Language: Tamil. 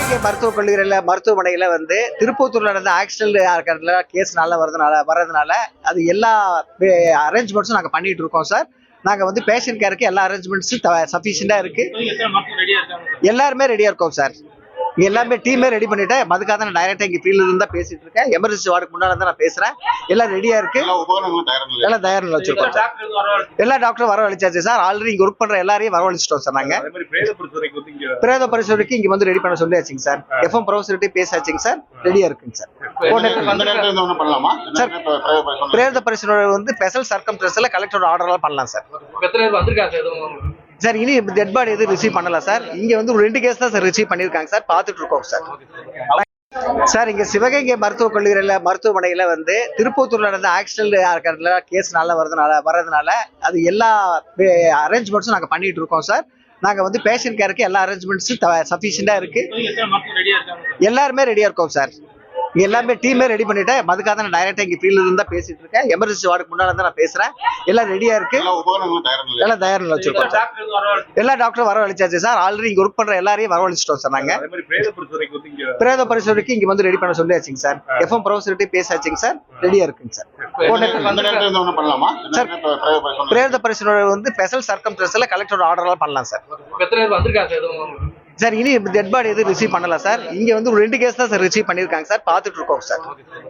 சிவகங்கை மருத்துவக் கல்லூரியில் மருத்துவமனையில் வந்து திருப்பத்தூர்ல நடந்த ஆக்சிடென்ட் கேஸ் நல்லா வர்றதுனால அது எல்லா அரேஞ்ச்மெண்ட்ஸும் நாங்கள் பண்ணிட்டு இருக்கோம் சார். நாங்கள் வந்து பேஷண்ட் கேருக்கு எல்லா அரேஞ்ச்மெண்ட்ஸும் சஃபிஷியண்டாக இருக்கு. எல்லாருமே ரெடியாக இருக்கோம் சார். எல்லாமே டீமே ரெடி பண்ணிட்டேன். அதுக்காக தான் நான் டைரக்டா இங்க ஃபீல்ட்ல இருந்து தான் பேசிட்டு இருக்கேன். எமர்ஜென்சி வார்டுக்கு முன்னால தான் நான் பேசுறேன். எல்லாம் ரெடியா இருக்கு. எல்லாம் தயார் நிலையில வச்சிருக்கோம் சார். எல்லா டாக்டரும் வரவழைச்சாச்சு சார். ஆல்ரெடி இங்க ஒர்க் பண்ற எல்லாரையும் வரவழைச்சிட்டோம் சார். நாங்க பிரேத பரிசோதனைக்கு இங்க வந்து ரெடி பண்ண சொல்லியாச்சுங்க சார். எஃப்எம் ப்ரொஃபஸர்கிட்ட பேசாச்சுங்க சார். ரெடியா இருக்குங்க சார். சார் பிரேத பரிசோதனை வந்து ஸ்பெஷல் சர்க்கம்ஸ்டன்ஸ்ல கலெக்டரோட ஆர்டர்லாம் பண்ணலாம் சார். சார் இனி டெட் பாடி எதுவும் ரிசீவ் பண்ணல சார். இங்க வந்து ஒரு 2 கேஸ் தான் சார் ரிசீவ் பண்ணிருக்காங்க சார். பார்த்துட்டு இருக்கோம் சார். சார் இங்க சிவகங்கை மருத்துவக் கல்லூரியில் மருத்துவமனையில வந்து திருப்பத்தூர்ல நடந்த ஆக்சிடென்ட் கேஸ் நல்லா வர்றதுனால அது எல்லா அரேஞ்ச்மெண்ட்ஸும் நாங்கள் பண்ணிட்டு இருக்கோம் சார். நாங்கள் வந்து பேஷண்ட் கேருக்கு எல்லா அரேஞ்ச்மெண்ட்ஸும் சஃபிஷியண்டா இருக்கு. எல்லாருமே ரெடியா இருக்கோம் சார். எல்லாமே டீமே ரெடி பண்ணிட்டேன். அதுக்காக தான் நான் டைரக்டா இங்க ஃபீல்ட்ல இருந்து தான் பேசிட்டு இருக்கேன். எமர்ஜென்சி வார்டுக்கு முன்னால தான் நான் பேசுறேன். எல்லாம் ரெடியா இருக்கு. எல்லாம் தயார் நிலையில வச்சிருக்கோம் சார். எல்லா டாக்டரும் வரவழைச்சாச்சு சார். ஆல்ரெடி இங்க ஒர்க் பண்ற எல்லாரையும் வரவழைச்சிட்டோம் சார். நாங்க பிரேத பரிசோதனைக்கு இங்க வந்து ரெடி பண்ண சொல்லியாச்சுங்க சார். எஃப்எம் ப்ரொஃபஸர்கிட்ட பேசாச்சுங்க சார். ரெடியா இருக்குங்க சார். சார் பிரேத பரிசோதனை வந்து ஸ்பெஷல் சர்க்கம்ஸ்டன்ஸ்ல கலெக்டரோட ஆர்டர்லாம் பண்ணலாம் சார். சார் இனி டெட் பாடி எதுவும் ரிசீவ் பண்ணல சார். இங்க வந்து ஒரு 2 கேஸ் தான் சார் ரிசீவ் பண்ணிருக்காங்க சார். பார்த்துட்டு இருக்கோம் சார்.